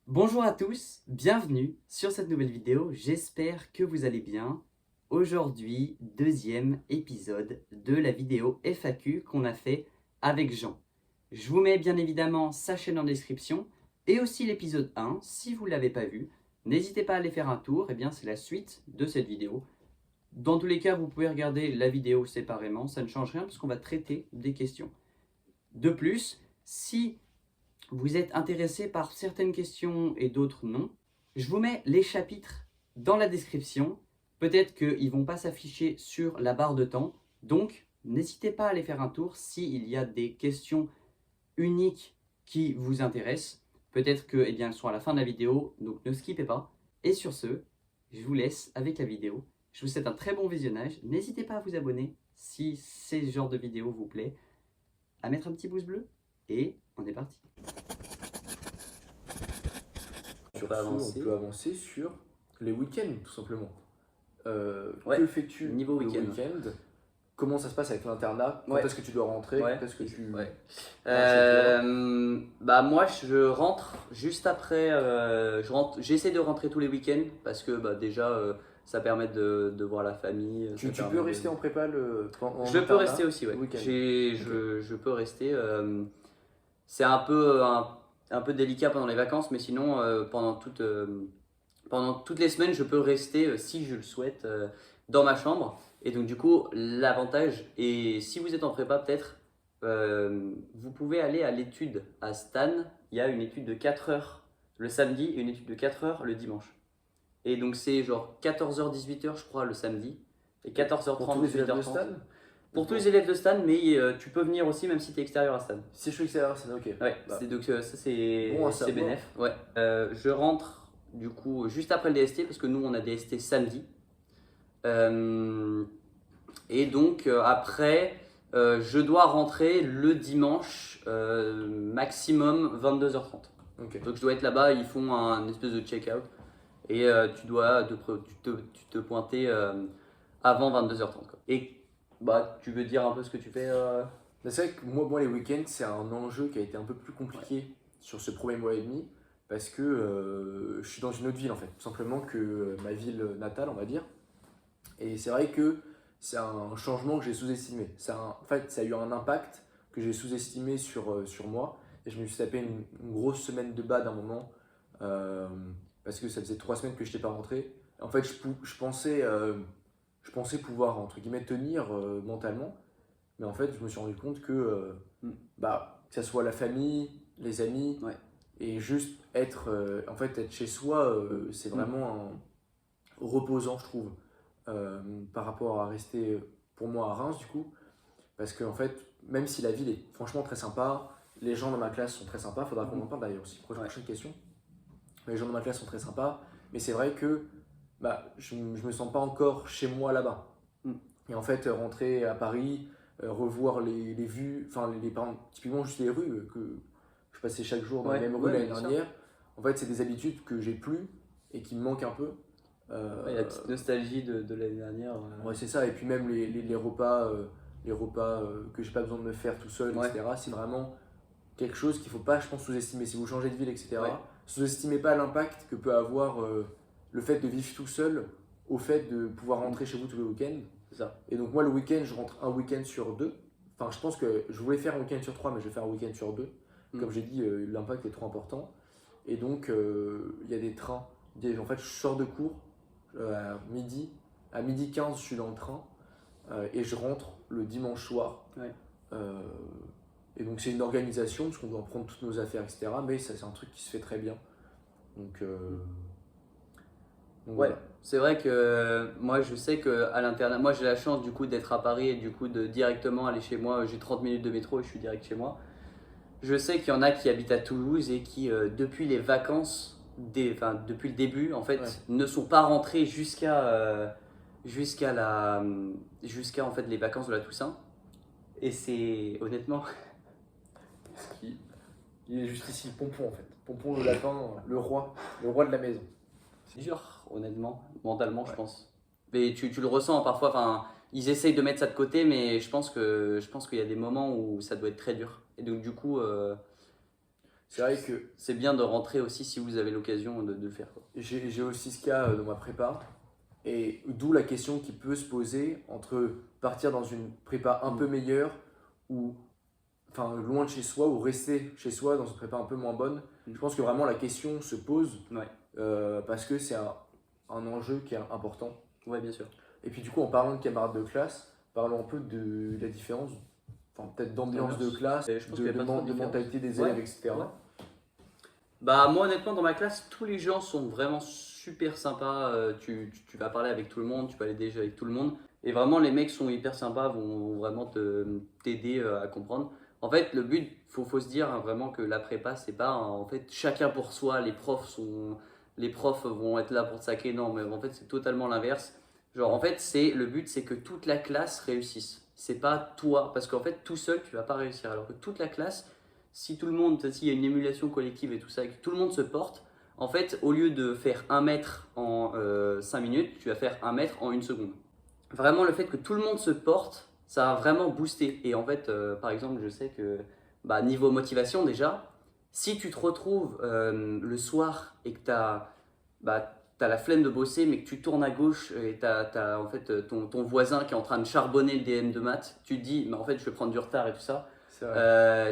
Bonjour à tous, bienvenue sur cette nouvelle vidéo, j'espère que vous allez bien. Aujourd'hui, deuxième épisode de la vidéo FAQ qu'on a fait avec Jean. Je vous mets bien évidemment sa chaîne en description et aussi l'épisode 1 si vous ne l'avez pas vu. N'hésitez pas à aller faire un tour, et bien c'est la suite de cette vidéo. Dans tous les cas, vous pouvez regarder la vidéo séparément, ça ne change rien parce qu'on va traiter des questions. De plus, si vous êtes intéressé par certaines questions et d'autres non, je vous mets les chapitres dans la description. Peut-être qu'ils ne vont pas s'afficher sur la barre de temps, donc n'hésitez pas à aller faire un tour s'il y a des questions uniques qui vous intéressent. Peut-être que, elles sont à la fin de la vidéo, donc ne skippez pas. Et sur ce, je vous laisse avec la vidéo. Je vous souhaite un très bon visionnage. N'hésitez pas à vous abonner si ce genre de vidéo vous plaît, à mettre un petit pouce bleu, et on est parti. On peut avancer sur les week-ends, tout simplement. Ouais, Que fais-tu niveau le week-end. week-end? Comment ça se passe avec l'internat? Quand Ouais. est-ce que tu dois rentrer? Ouais. Quand est-ce que tu... Ouais. chez Moi je rentre juste après, j'essaie de rentrer tous les week-ends parce que déjà ça permet de voir la famille. Tu ça peux permet rester en prépa en Je peux internat rester aussi, ouais. le week-end? Je peux rester. C'est un peu délicat pendant les vacances, mais sinon pendant toutes les semaines je peux rester si je le souhaite dans ma chambre. Et donc du coup l'avantage, et si vous êtes en prépa peut-être, vous pouvez aller à l'étude à Stan. Il y a une étude de 4 heures le samedi et une étude de 4 heures le dimanche. Et donc c'est genre 14h 18h je crois le samedi et 14h30 Pour tous les élèves de 18h30 Stan? pour tous les élèves de Stan, mais tu peux venir aussi même si tu es extérieur à Stan. Si je suis extérieur, c'est ok. Ouais, Bah, donc ça c'est bon à savoir. bénef. Ouais. Je rentre du coup juste après le DST parce que nous on a DST samedi. Et donc après je dois rentrer le dimanche maximum 22h30. Ok. Donc je dois être là-bas, ils font un espèce de check-out et tu te pointer avant 22h30 quoi. Et tu veux dire un peu ce que tu fais Mais c'est vrai que moi, les week-ends, c'est un enjeu qui a été un peu plus compliqué sur ce premier mois et demi, parce que je suis dans une autre ville, en fait, tout simplement que ma ville natale, on va dire. Et c'est vrai que c'est un changement que j'ai sous-estimé. En fait, ça a eu un impact que j'ai sous-estimé sur moi. Et je me suis tapé une grosse semaine de bas d'un moment, euh, parce que ça faisait 3 semaines que je n'étais pas rentré. En fait, je pensais pouvoir, entre guillemets, tenir mentalement. Mais en fait, je me suis rendu compte que ça soit la famille, les amis, Ouais. et juste être chez soi, c'est vraiment reposant, je trouve, par rapport à rester, pour moi, à Reims, du coup. Parce que, en fait, même si la ville est franchement très sympa, les gens dans ma classe sont très sympas, faudra qu'on en parle d'ailleurs aussi, prochaine question. Les gens dans ma classe sont très sympas, mais c'est vrai que je me sens pas encore chez moi là-bas. Et en fait, rentrer à Paris, revoir les vues, enfin, par exemple, typiquement juste les rues que je passais chaque jour dans les mêmes rues l'année dernière. En fait, c'est des habitudes que j'ai plus et qui me manquent un peu. Il y a la petite nostalgie de l'année dernière. Ouais, c'est ça. Et puis même les repas, que j'ai pas besoin de me faire tout seul, etc. C'est vraiment quelque chose qu'il faut pas, je pense, sous-estimer. Si vous changez de ville, etc., sous-estimez pas l'impact que peut avoir le fait de vivre tout seul au fait de pouvoir rentrer chez vous tous les week-ends. Ça. Et donc moi le week-end, je rentre un week-end sur deux. Enfin, je pense que je voulais faire un week-end sur trois, mais je vais faire un week-end sur deux. Comme j'ai dit, l'impact est trop important. Et donc il y a des trains. En fait, je sors de cours à midi. À midi 15, je suis dans le train. Et je rentre le dimanche soir. Ouais. Et donc c'est une organisation, parce qu'on doit prendre toutes nos affaires, etc. Mais ça, c'est un truc qui se fait très bien. Donc ouais, voilà. c'est vrai que moi je sais qu'à l'internat, moi j'ai la chance du coup d'être à Paris et du coup de directement aller chez moi. J'ai 30 minutes de métro et je suis direct chez moi. Je sais qu'il y en a qui habitent à Toulouse et qui depuis les vacances, depuis le début en fait, ne sont pas rentrés jusqu'à en fait les vacances de la Toussaint. Et c'est honnêtement. Il est juste ici, Pompon en fait. Pompon le lapin, le roi de la maison. C'est dur, honnêtement, mentalement, je pense. Mais tu le ressens parfois. Enfin, ils essayent de mettre ça de côté, mais je pense qu'il y a des moments où ça doit être très dur. Et donc du coup, c'est vrai que c'est bien de rentrer aussi si vous avez l'occasion de le faire, quoi. j'ai aussi ce cas dans ma prépa, et d'où la question qui peut se poser entre partir dans une prépa un peu meilleure ou enfin loin de chez soi ou rester chez soi dans une prépa un peu moins bonne. Je pense que vraiment la question se pose Ouais. parce que c'est un enjeu qui est important. Ouais, bien sûr. Et puis du coup, en parlant de camarades de classe, parlons un peu de la différence, enfin peut-être d'ambiance de classe, Et je pense qu'il y a pas trop de de différence. mentalité des Ouais, élèves, etc. ouais. Bah moi honnêtement dans ma classe tous les gens sont vraiment super sympas, tu vas parler avec tout le monde, tu peux aller déjà avec tout le monde et vraiment les mecs sont hyper sympas, vont vraiment t'aider à comprendre. En fait le but, faut se dire hein, vraiment que la prépa c'est pas en fait chacun pour soi, les profs vont être là pour te sacrer, non mais en fait c'est totalement l'inverse. Genre en fait le but c'est que toute la classe réussisse, c'est pas toi parce qu'en fait tout seul tu vas pas réussir alors que toute la classe si tout le monde, s'il y a une émulation collective et tout ça, et que tout le monde se porte, en fait, au lieu de faire 1 mètre en 5 minutes, tu vas faire 1 mètre en 1 seconde. Vraiment, le fait que tout le monde se porte, ça a vraiment boosté. Et en fait, par exemple, je sais que bah, niveau motivation déjà, si tu te retrouves le soir et que tu as, bah, la flemme de bosser, mais que tu tournes à gauche et tu as, en fait, ton voisin qui est en train de charbonner le DM de maths, tu te dis, mais en fait, je vais prendre du retard et tout ça.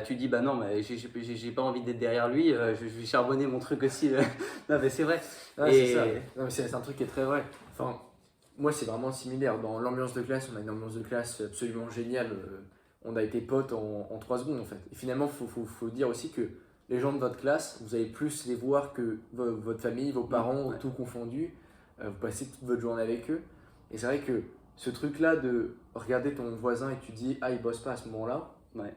Tu dis bah non mais j'ai pas envie d'être derrière lui, je vais charbonner mon truc aussi. Non mais c'est vrai. Ouais, Et c'est ça. Non, mais c'est un truc qui est très vrai. Enfin, moi, c'est vraiment similaire. Dans l'ambiance de classe, on a une ambiance de classe absolument géniale. On a été potes en 3 secondes, en fait. Et finalement, faut dire aussi que les gens de votre classe, vous allez plus les voir que votre famille, vos parents, ouais. tout confondu. Vous passez toute votre journée avec eux. Et c'est vrai que ce truc-là de regarder ton voisin et tu dis, ah, il bosse pas à ce moment-là. Ouais.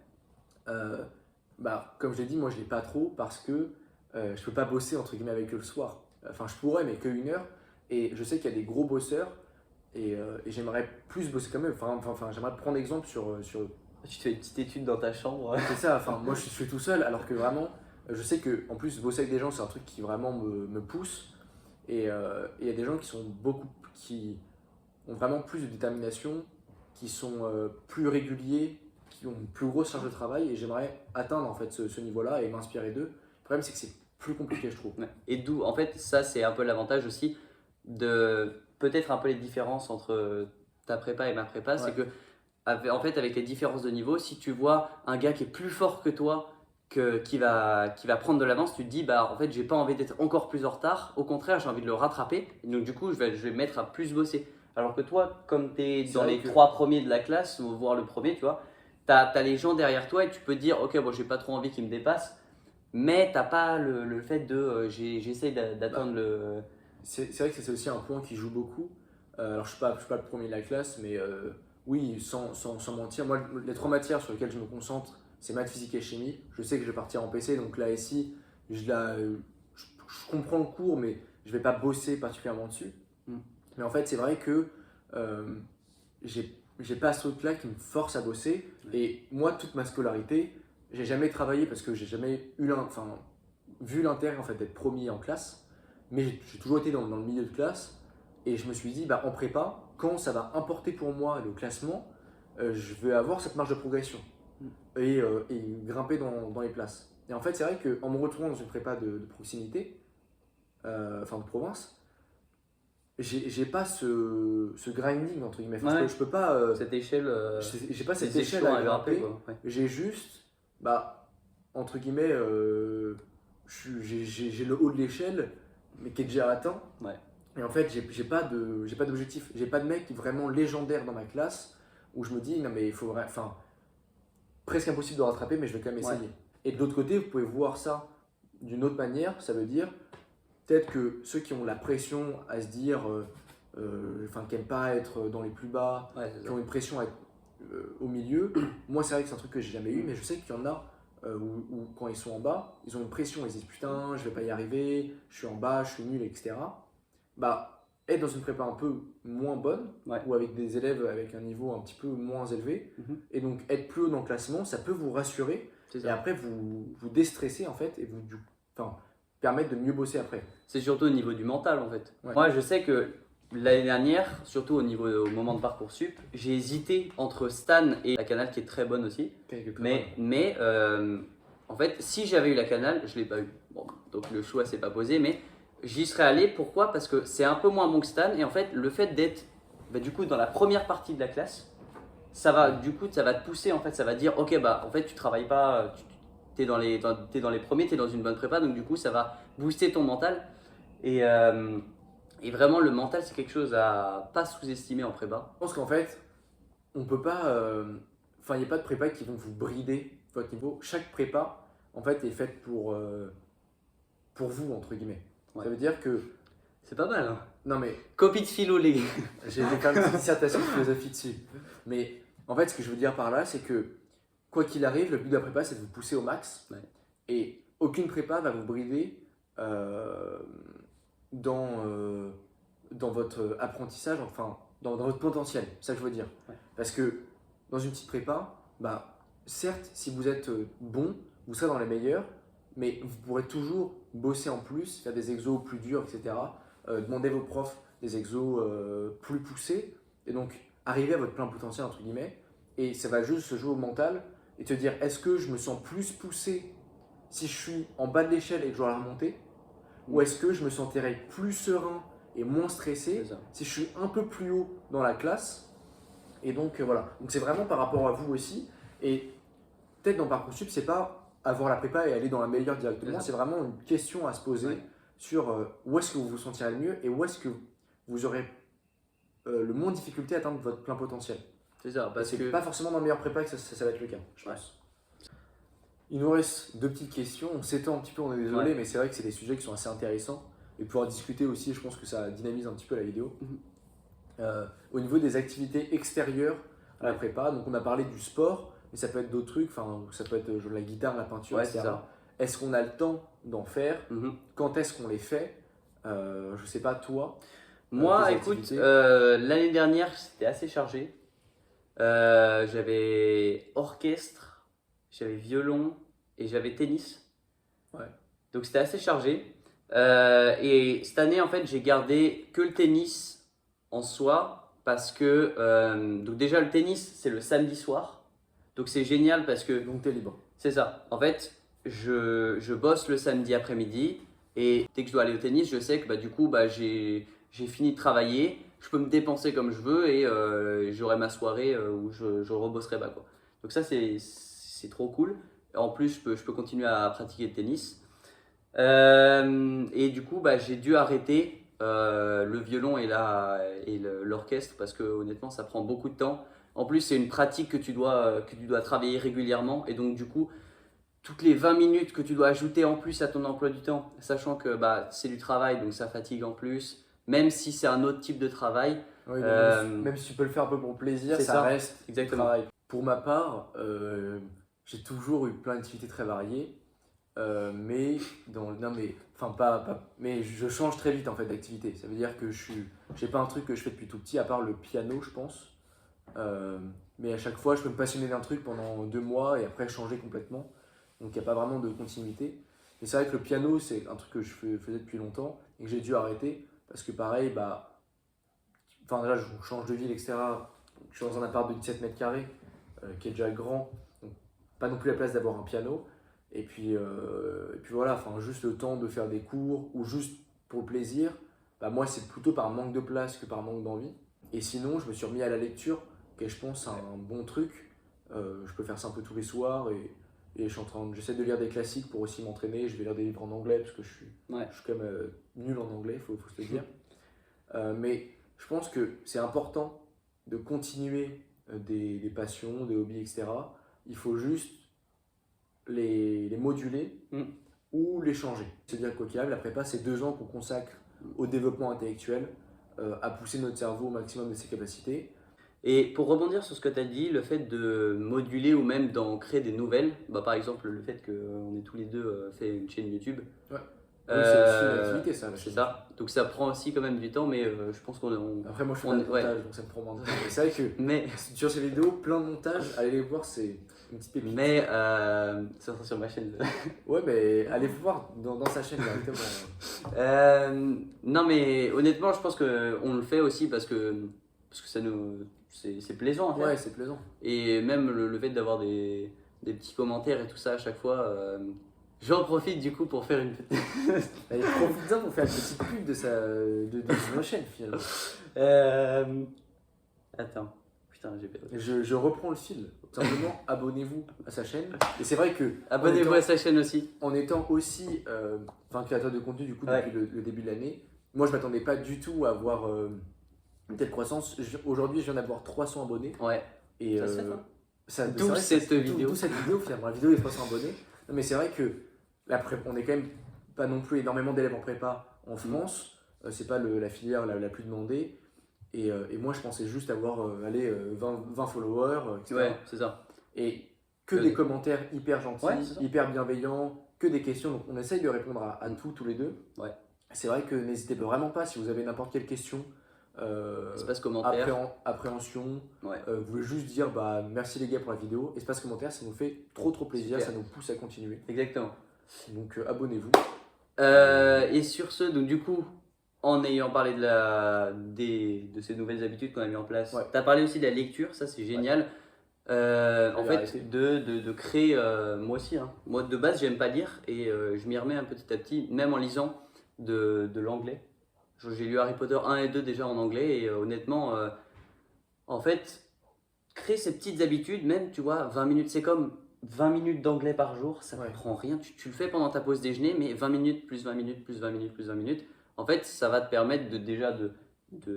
Bah, comme je l'ai dit, moi, je l'ai pas trop parce que je peux pas bosser, entre guillemets, avec eux le soir. Enfin, je pourrais, mais que 1 heure. Et je sais qu'il y a des gros bosseurs et j'aimerais plus bosser quand même. Enfin, j'aimerais prendre exemple sur. Tu fais une petite étude dans ta chambre. C'est ça, enfin, moi je suis tout seul, alors que vraiment, je sais que en plus, bosser avec des gens, c'est un truc qui vraiment me pousse. Et il y a des gens qui ont vraiment plus de détermination, qui sont plus réguliers, qui ont une plus grosse charge de travail. Et j'aimerais atteindre en fait ce niveau-là et m'inspirer d'eux. Le problème, c'est que c'est plus compliqué, je trouve. Ouais. Et d'où, en fait, ça c'est un peu l'avantage aussi de peut-être un peu les différences entre ta prépa et ma prépa, Ouais. c'est que en fait avec les différences de niveau, si tu vois un gars qui est plus fort que toi, qui va prendre de l'avance, tu te dis bah en fait j'ai pas envie d'être encore plus en retard, au contraire j'ai envie de le rattraper, donc du coup je vais me mettre à plus bosser. Alors que toi, comme tu es C'est dans vrai les que- 3 premiers de la classe, voire le premier, tu vois, tu as les gens derrière toi et tu peux te dire ok bon j'ai pas trop envie qu'ils me dépassent, mais t'as pas le fait de j'essaye d'atteindre le. C'est vrai que c'est aussi un point qui joue beaucoup. Alors, je suis pas le premier de la classe, mais oui, sans mentir, moi, les 3 matières sur lesquelles je me concentre, c'est maths, physique et chimie. Je sais que je vais partir en PC, donc là, ici, je comprends le cours, mais je vais pas bosser particulièrement dessus. Mm. Mais en fait, c'est vrai que euh, j'ai pas ce truc-là qui me force à bosser. Et moi, toute ma scolarité, j'ai jamais travaillé parce que j'ai jamais vu l'intérêt en fait, d'être premier en classe. Mais j'ai toujours été dans le milieu de classe et je me suis dit, bah, en prépa, quand ça va importer pour moi le classement, je vais avoir cette marge de progression et grimper dans les places. Et en fait, c'est vrai qu'en me retrouvant dans une prépa de proximité, enfin de province, j'ai pas ce grinding entre guillemets. Enfin, Ouais. je peux pas, Cette échelle, j'ai pas cette ces échelle échelons à grimper. quoi. Ouais. J'ai juste, bah, entre guillemets, j'ai le haut de l'échelle, mais qui est déjà atteint. Ouais. Et en fait, j'ai pas d'objectif. J'ai pas de mec vraiment légendaire dans ma classe où je me dis, non mais il faut enfin, presque impossible de rattraper, mais je vais quand même essayer. Ouais. Et de l'autre côté, vous pouvez voir ça d'une autre manière. Ça veut dire peut-être que ceux qui ont la pression à se dire, enfin, qui n'aiment pas être dans les plus bas, Ouais, c'est qui ça. ont une pression à être au milieu. Moi, c'est vrai que c'est un truc que j'ai jamais eu, mais je sais qu'il y en a où quand ils sont en bas, ils ont une pression, ils se disent putain, je vais pas y arriver, je suis en bas, je suis nul, etc. Bah, être dans une prépa un peu moins bonne, Ouais. ou avec des élèves avec un niveau un petit peu moins élevé, Mhm. et donc être plus haut dans le classement, ça peut vous rassurer, C'est et ça. après vous déstresser en fait, et enfin, permettre de mieux bosser après. C'est surtout au niveau du mental en fait. Ouais. Moi je sais que l'année dernière, surtout au moment de Parcoursup, j'ai hésité entre Stan et la Canal qui est très bonne aussi. Quelque part, Mais en fait, si j'avais eu la Canal, je ne l'ai pas eu. Bon, donc le choix s'est pas posé, mais j'y serais allé. Pourquoi? Parce que c'est un peu moins bon que Stan. Et en fait, le fait d'être du coup dans la première partie de la classe, ça va te pousser. En fait, ça va dire, ok, bah en fait, tu travailles pas, t'es dans les premiers, t'es dans une bonne prépa. Donc du coup, ça va booster ton mental. Et, euh, et vraiment, le mental, c'est quelque chose à pas sous-estimer en prépa. Je pense qu'en fait, on peut pas. Enfin, il n'y a pas de prépa qui vont vous brider votre niveau. Chaque prépa, en fait, est faite pour vous, entre guillemets. Ouais. Ça veut dire que. C'est pas mal, hein. Non, mais Copie de philo, les gars. j'ai fait une petite dissertation de philosophie dessus. Mais en fait, ce que je veux dire par là, c'est que quoi qu'il arrive, le but de la prépa, c'est de vous pousser au max. Ouais. Et aucune prépa va vous brider dans votre apprentissage, enfin, dans votre potentiel. C'est ça que je veux dire. Ouais. Parce que dans une petite prépa, bah, certes, si vous êtes bon, vous serez dans les meilleurs, mais vous pourrez toujours bosser en plus, faire des exos plus durs, etc. Demander vos profs des exos plus poussés, et donc arriver à votre plein potentiel, entre guillemets, et ça va juste se jouer au mental, et te dire, est-ce que je me sens plus poussé si je suis en bas de l'échelle et que je dois la remonter, ou est-ce que je me sentirais plus serein et moins stressé si je suis un peu plus haut dans la classe. Et donc voilà, donc c'est vraiment par rapport à vous aussi, et peut-être dans Parcoursup, c'est pas avoir la prépa et aller dans la meilleure directement, c'est vraiment une question à se poser sur où est-ce que vous vous sentirez le mieux et où est-ce que vous aurez le moins de difficulté à atteindre votre plein potentiel. C'est ça, parce C'est que pas forcément dans le meilleur prépa que ça va être le cas, je pense. Il nous reste 2 petites questions, on s'étend un petit peu, on est désolé, mais c'est vrai que c'est des sujets qui sont assez intéressants, et pouvoir discuter aussi, je pense que ça dynamise un petit peu la vidéo. Au niveau des activités extérieures à la prépa, donc on a parlé du sport, mais ça peut être d'autres trucs, enfin, ça peut être la guitare, la peinture, etc. Est-ce qu'on a le temps d'en faire? Quand est-ce qu'on les fait? Je sais pas, toi. Moi, écoute, l'année dernière, c'était assez chargé. J'avais orchestre, j'avais violon et j'avais tennis. Ouais. Donc c'était assez chargé. Et cette année, en fait, j'ai gardé que le tennis en soi parce que donc déjà le tennis, c'est le samedi soir. Donc c'est génial parce que donc t'es libre. C'est ça. En fait, je bosse le samedi après-midi et dès que je dois aller au tennis, je sais que du coup, j'ai fini de travailler, je peux me dépenser comme je veux et j'aurai ma soirée où je rebosserai pas, quoi. Donc ça, c'est trop cool. En plus, je peux continuer à pratiquer le tennis. Et du coup, j'ai dû arrêter le violon et l'orchestre parce que honnêtement, ça prend beaucoup de temps. En plus, c'est une pratique que tu dois travailler régulièrement. Et donc, du coup, toutes les 20 minutes que tu dois ajouter en plus à ton emploi du temps, sachant que c'est du travail, donc ça fatigue en plus, même si c'est un autre type de travail. Oui, même si tu peux le faire un peu pour plaisir, ça reste exactement. Du travail. Pour ma part, j'ai toujours eu plein d'activités très variées. Mais mais je change très vite en fait d'activité. Ça veut dire que j'ai pas un truc que je fais depuis tout petit à part le piano, je pense. Mais à chaque fois, je peux me passionner d'un truc pendant 2 mois et après changer complètement. Donc il n'y a pas vraiment de continuité. Mais c'est vrai que le piano, c'est un truc que je faisais depuis longtemps et que j'ai dû arrêter parce que pareil, déjà je change de ville, etc. Donc, je suis dans un appart de 17 mètres carrés qui est déjà grand. Donc pas non plus la place d'avoir un piano. Et puis voilà, juste le temps de faire des cours ou juste pour le plaisir, moi c'est plutôt par manque de place que par manque d'envie. Et sinon, je me suis remis à la lecture, qui est, je pense, un bon truc. Je peux faire ça un peu tous les soirs et j'essaie de lire des classiques pour aussi m'entraîner. Je vais lire des livres en anglais parce que je suis quand même nul en anglais, faut se le dire. Mais je pense que c'est important de continuer des passions, des hobbies, etc. Il faut juste les moduler ou les changer. C'est-à-dire quoi qu'il arrive, la prépa, c'est 2 ans qu'on consacre au développement intellectuel, à pousser notre cerveau au maximum de ses capacités. Et pour rebondir sur ce que tu as dit, le fait de moduler ou même d'en créer des nouvelles, par exemple le fait qu'on ait tous les deux fait une chaîne YouTube. Ouais. Oui, c'est aussi une activité, ça. C'est ça. Donc ça prend aussi quand même du temps, mais je pense qu'on... Après, moi je fais pas de montage, donc ça me prend moins de temps. Mais c'est vrai que sur ces vidéos, plein de montages, allez les voir, c'est une petite pépite. Mais ça sera sur ma chaîne. Ouais, mais allez voir dans sa chaîne directement. Non, mais honnêtement, je pense qu'on le fait aussi parce que ça nous... C'est plaisant à faire. Ouais, c'est plaisant. Et même le fait d'avoir des des petits commentaires et tout ça à chaque fois. J'en profite du coup pour faire une petite. Allez, profite-en pour faire une petite pub de son chaîne finalement. Attends, putain, j'ai perdu. Je reprends le fil. Tout simplement, abonnez-vous à sa chaîne. Et c'est vrai que Abonnez-vous à sa chaîne aussi. en étant aussi créateur de contenu du coup Ouais. depuis le début de l'année, moi je m'attendais pas du tout à avoir une telle croissance. Aujourd'hui, je viens d'avoir 300 abonnés. Ouais. Et Ça se fait, hein. c'est D'où vrai que cette vidéo. D'où cette vidéo finalement, la vidéo des 300 abonnés. Non, mais c'est vrai que on est quand même pas non plus énormément d'élèves en prépa en France. C'est pas la filière la plus demandée. Et moi, je pensais juste avoir 20 followers, etc. Ouais, c'est ça. Et que des commentaires hyper gentils, Ouais, c'est ça. hyper bienveillants, que des questions. Donc, on essaye de répondre à tout, tous les deux. Ouais. C'est vrai que n'hésitez vraiment pas si vous avez n'importe quelle question. Espace commentaire. Appréhension. Ouais. Vous pouvez juste dire merci les gars pour la vidéo. Espace commentaire, ça nous fait trop plaisir, Super. ça nous pousse à continuer. Exactement. Donc abonnez-vous. Et sur ce, donc du coup, en ayant parlé de ces nouvelles habitudes qu'on a mis en place, Ouais. tu as parlé aussi de la lecture, ça c'est génial. En J'avais fait, arrêté. de créer, moi aussi, hein. Moi de base j'aime pas lire et je m'y remets un petit à petit, même en lisant de l'anglais. J'ai lu Harry Potter 1 et 2 déjà en anglais et honnêtement, en fait, créer ces petites habitudes, même tu vois, 20 minutes, c'est comme 20 minutes d'anglais par jour, ça ne Ouais. prend rien. Tu le fais pendant ta pause déjeuner, mais 20 minutes, plus 20 minutes, plus 20 minutes, plus 20 minutes. En fait, ça va te permettre de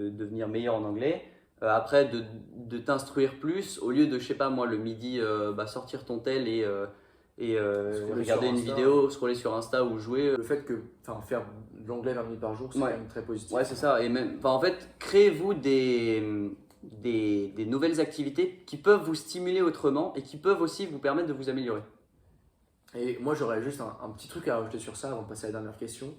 devenir meilleur en anglais. Après, de t'instruire plus, au lieu de, je sais pas moi, le midi, sortir ton tel et Scroller regarder sur une Insta. vidéo, scroller sur Insta ou jouer. Le fait que faire de l'anglais 20 minutes par jour, c'est Ouais. quand même très positif. Ouais, c'est ça. Et même, en fait, créez-vous des nouvelles activités qui peuvent vous stimuler autrement et qui peuvent aussi vous permettre de vous améliorer. Et moi, j'aurais juste un petit truc à rajouter sur ça avant de passer à la dernière question.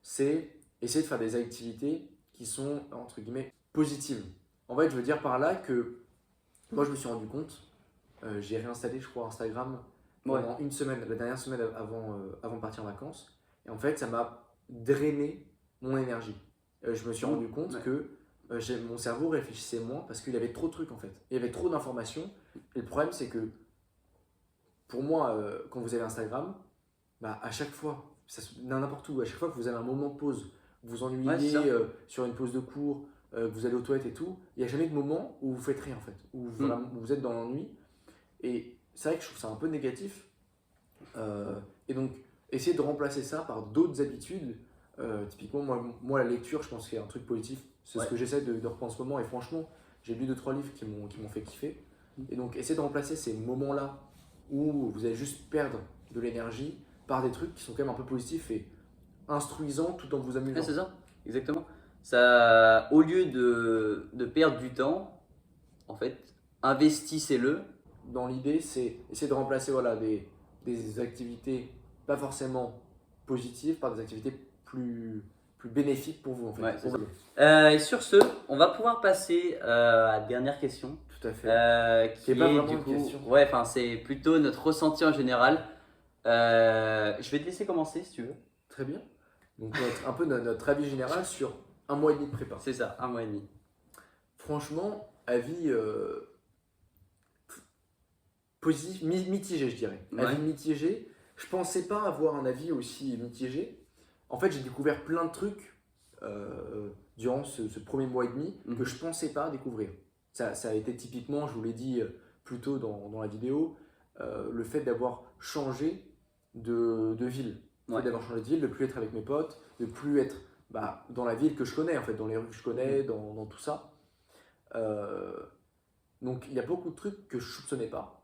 C'est essayer de faire des activités qui sont, entre guillemets, positives. En fait, je veux dire par là que moi, je me suis rendu compte, j'ai réinstallé, je crois, Instagram pendant une semaine, la dernière semaine avant de partir en vacances. Et en fait, ça m'a drainé mon énergie. Je me suis rendu compte que mon cerveau réfléchissait moins parce qu'il y avait trop de trucs en fait. Il y avait trop d'informations. Et le problème, c'est que pour moi, quand vous avez Instagram, à chaque fois, n'importe où, à chaque fois que vous avez un moment de pause, vous vous ennuyez sur une pause de cours, que vous allez aux toilettes et tout, il n'y a jamais de moment où vous faites rien en fait, où vous êtes dans l'ennui. Et c'est vrai que je trouve ça un peu négatif. Et donc, essayer de remplacer ça par d'autres habitudes. Typiquement, moi, la lecture, je pense qu'il y a un truc positif. C'est ce que j'essaie de reprendre en ce moment. Et franchement, j'ai lu 2-3 livres qui m'ont fait kiffer. Et donc, essayer de remplacer ces moments-là où vous allez juste perdre de l'énergie par des trucs qui sont quand même un peu positifs et instruisants tout en vous amusant. Ouais, c'est ça, exactement. Ça, au lieu de perdre du temps, en fait, investissez-le. Dans l'idée, c'est essayer de remplacer des activités pas forcément positives par des activités plus bénéfiques pour vous en fait. Ouais, c'est ça. Et sur ce, on va pouvoir passer à la dernière question. Tout à fait. Qui est pas vraiment du une coup, question. ouais, enfin c'est plutôt notre ressenti en général. Je vais te laisser commencer si tu veux. Très bien. Donc un peu notre avis général sur un mois et demi de prépa. C'est ça, 1 mois et demi. Franchement, avis positif, mitigé je dirais. Ouais. Avis mitigé. Je pensais pas avoir un avis aussi mitigé. En fait, j'ai découvert plein de trucs durant ce premier mois et demi que je pensais pas découvrir. Ça a été typiquement, je vous l'ai dit plus tôt dans la vidéo, le fait d'avoir changé de ville. Le fait d'avoir changé de ville, de plus être avec mes potes, de plus être dans la ville que je connais, en fait, dans les rues que je connais, dans tout ça. Donc il y a beaucoup de trucs que je soupçonnais pas.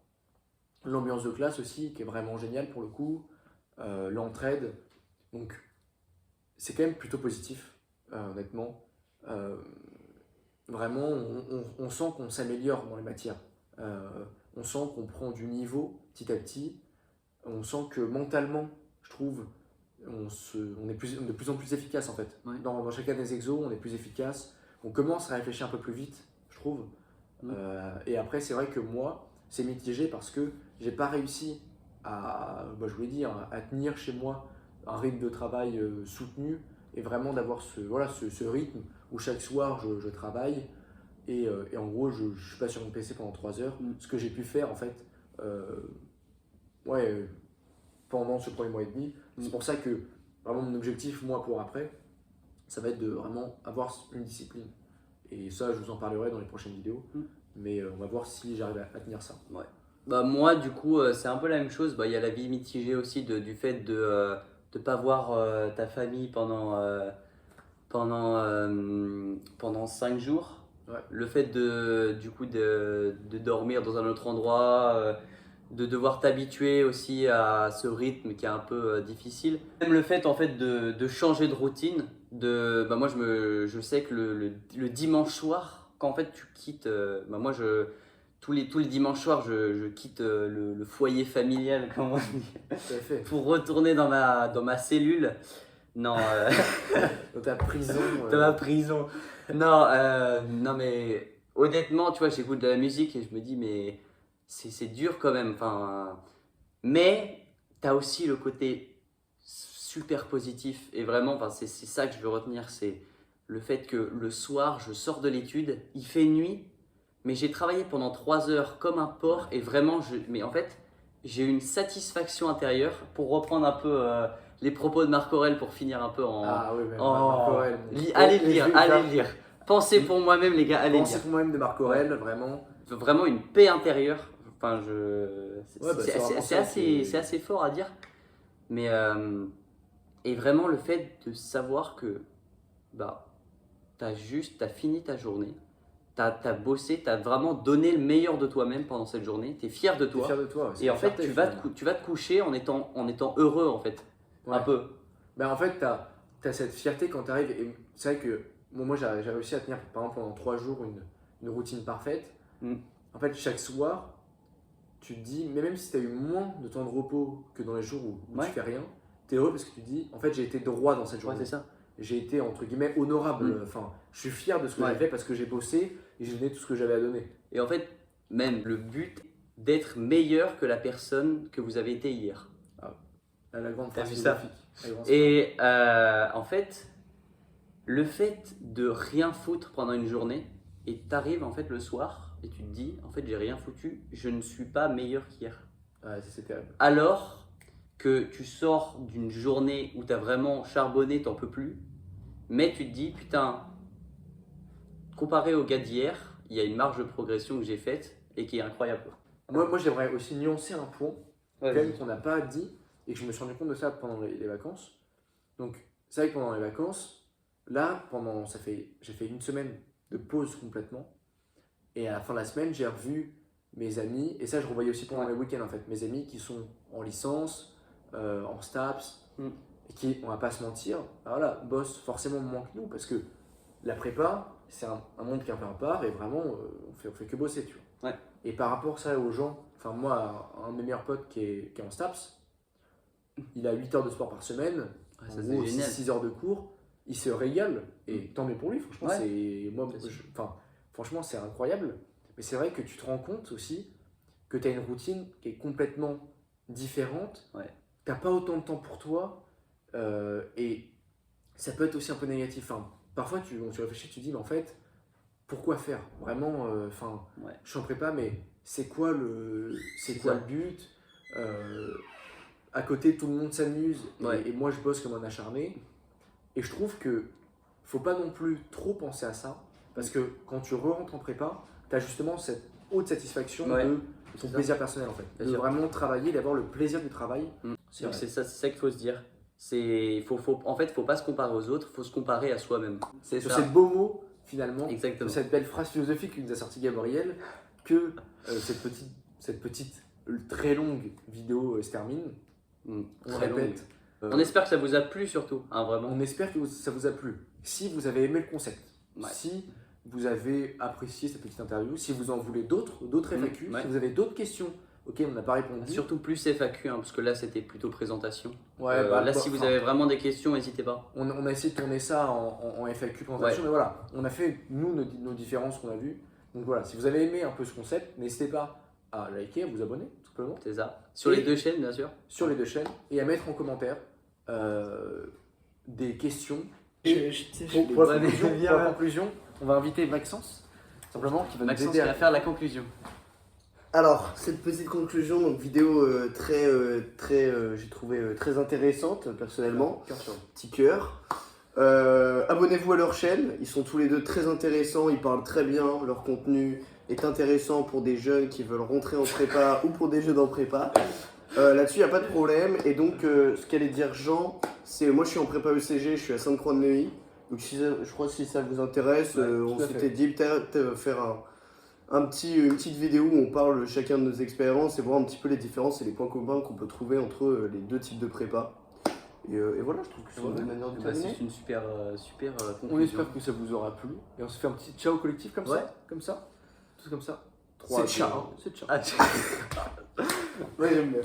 L'ambiance de classe aussi, qui est vraiment géniale pour le coup. L'entraide. Donc c'est quand même plutôt positif, honnêtement. Vraiment, on sent qu'on s'améliore dans les matières. On sent qu'on prend du niveau petit à petit. On sent que mentalement, je trouve, on est de plus en plus efficace en fait. Ouais. Dans chacun des exos, on est plus efficace. On commence à réfléchir un peu plus vite, je trouve. Et après, c'est vrai que moi, c'est mitigé parce que j'ai pas réussi je vous l'ai dit, à tenir chez moi un rythme de travail soutenu et vraiment d'avoir ce rythme où chaque soir je travaille et en gros je suis pas sur mon PC pendant 3 heures. Ce que j'ai pu faire en fait ouais, pendant ce premier mois et demi. C'est pour ça que vraiment mon objectif, moi, pour après, ça va être de vraiment avoir une discipline. Et ça, je vous en parlerai dans les prochaines vidéos. Mais on va voir si j'arrive à tenir ça. Ouais. Bah moi du coup c'est un peu la même chose. Bah, il y a la vie mitigée aussi du fait de ne pas voir ta famille pendant 5 jours. Ouais. Le fait du coup de dormir dans un autre endroit, de devoir t'habituer aussi à ce rythme qui est un peu difficile. Même le fait en fait de changer de routine. Bah moi je sais que le dimanche soir, quand en fait tu quittes, bah moi tous les dimanches soirs, je quitte le foyer familial, comme on dit, Tout à fait. pour retourner dans ma cellule. Non, Dans ta prison. dans ma prison. Non, non, mais honnêtement, tu vois, j'écoute de la musique et je me dis, mais c'est dur quand même. Enfin, mais tu as aussi le côté super positif. Et vraiment, enfin, c'est ça que je veux retenir, c'est le fait que le soir, je sors de l'étude, il fait nuit. Mais j'ai travaillé pendant 3 heures comme un porc et vraiment, mais en fait, j'ai eu une satisfaction intérieure pour reprendre un peu les propos de Marc Aurèle pour finir un peu en. Ah oui, mais en- Marc Aurèle. Allez le lire, allez le lire. Pensez pour moi-même, les gars, allez le Pensez lire. pour moi-même de Marc Aurèle, vraiment. Vraiment une paix intérieure. Enfin, Ouais, bah, c'est vraiment ça, c'est assez fort à dire. Mais, et vraiment le fait de savoir que bah, t'as fini ta journée. T'as bossé, t'as vraiment donné le meilleur de toi-même pendant cette journée, t'es fier de T'es toi. fier de toi. Et en fait, tu vas te coucher en étant heureux en fait. Ouais. Un peu. Bah, en fait, t'as cette fierté quand t'arrives. Et c'est vrai que moi j'ai réussi à tenir, par exemple, pendant 3 jours une routine parfaite. En fait, chaque soir, tu te dis, mais même si t'as eu moins de temps de repos que dans les jours où tu fais rien, t'es heureux parce que tu te dis, en fait, j'ai été droit dans cette journée. Ouais, c'est ça. J'ai été entre guillemets honorable. Enfin, je suis fier de ce que j'ai fait parce que j'ai bossé et j'ai donné tout ce que j'avais à donner. Et en fait, même le but d'être meilleur que la personne que vous avez été hier. La grande T'as phrase vu ça? philosophique. Et en fait, le fait de rien foutre pendant une journée, et t'arrives en fait le soir et tu te dis, en fait, j'ai rien foutu, je ne suis pas meilleur qu'hier. Ouais, c'est terrible. Alors que tu sors d'une journée où tu as vraiment charbonné, t'en peux plus, mais tu te dis, putain, comparé au gars d'hier, il y a une marge de progression que j'ai faite et qui est incroyable. Moi j'aimerais aussi nuancer un point Ouais, quand même qu'on n'a pas dit et que je me suis rendu compte de ça pendant les vacances. Donc, c'est vrai que pendant les vacances, là, j'ai fait une semaine de pause complètement. Et à la fin de la semaine, j'ai revu mes amis, et ça je revoyais aussi pendant les week-ends en fait, mes amis qui sont en licence, en STAPS, et qui, on va pas se mentir, voilà, bossent forcément moins que nous, parce que la prépa, c'est un monde qui est un peu à part, et vraiment, on fait que bosser, tu vois. Ouais. Et par rapport à ça aux gens, enfin moi, un de mes meilleurs potes qui est en STAPS, il a 8 heures de sport par semaine, Ouais, en ça, gros c'est génial. 6 heures de cours, il se régale, et tant mieux pour lui, franchement, Ouais. franchement, c'est incroyable. Mais c'est vrai que tu te rends compte aussi que tu as une routine qui est complètement différente. Ouais. Tu n'as pas autant de temps pour toi. Et ça peut être aussi un peu négatif. Enfin, parfois, tu réfléchis, tu te dis, mais en fait, pourquoi faire? Vraiment, je suis en prépa, mais c'est quoi le but? À côté, tout le monde s'amuse. Et moi, je bosse comme un acharné. Et je trouve que faut pas non plus trop penser à ça. Parce que quand tu rentres en prépa, tu as justement cette haute satisfaction de ton plaisir personnel en fait. De vraiment travailler, d'avoir le plaisir du travail. Donc c'est ça qu'il faut se dire. En fait, faut pas se comparer aux autres, faut se comparer à soi-même. C'est Sur ça. ces beaux mots, finalement, Exactement. de cette belle phrase philosophique que nous a sorti Gabriel, que cette petite très longue vidéo se termine. On répète. On espère que ça vous a plu surtout, hein, vraiment. On espère que ça vous a plu. Si vous avez aimé le concept, si vous avez apprécié cette petite interview, si vous en voulez d'autres FAQ, si vous avez d'autres questions auxquelles on n'a pas répondu. Surtout plus FAQ, hein, parce que là c'était plutôt présentation. Si vous avez vraiment des questions, n'hésitez pas. On a essayé de tourner ça en FAQ présentation, mais voilà, on a fait nous nos différences qu'on a vues. Donc voilà, si vous avez aimé un peu ce concept, n'hésitez pas à liker, à vous abonner, tout simplement. C'est ça. Sur les deux chaînes, bien sûr. Sur les deux chaînes, et à mettre en commentaire des questions. Pour la conclusion, on va inviter Maxence, simplement, qui va nous aider à faire la conclusion. Alors, cette petite conclusion, donc vidéo j'ai trouvé très intéressante personnellement. Cœur sur Petit cœur. Abonnez-vous à leur chaîne, ils sont tous les deux très intéressants, ils parlent très bien, leur contenu est intéressant pour des jeunes qui veulent rentrer en prépa ou pour des jeunes en prépa. Là-dessus, il n'y a pas de problème. Et donc, ce qu'allait dire Jean, c'est moi je suis en prépa ECG, je suis à Sainte-Croix-de-Neuilly. Donc, je crois que si ça vous intéresse, Ouais, on tout à s'était fait. dit peut-être faire une petite vidéo où on parle chacun de nos expériences et voir un petit peu les différences et les points communs qu'on peut trouver entre les deux types de prépa. Et voilà, je trouve que c'est une bonne manière de terminer. C'est une super On conclusion. espère que ça vous aura plu. Et on se fait un petit ciao collectif comme Ouais. ça. Comme ça. Tous comme ça. C'est ciao. C'est ciao. Ah, Ouais, j'aime bien.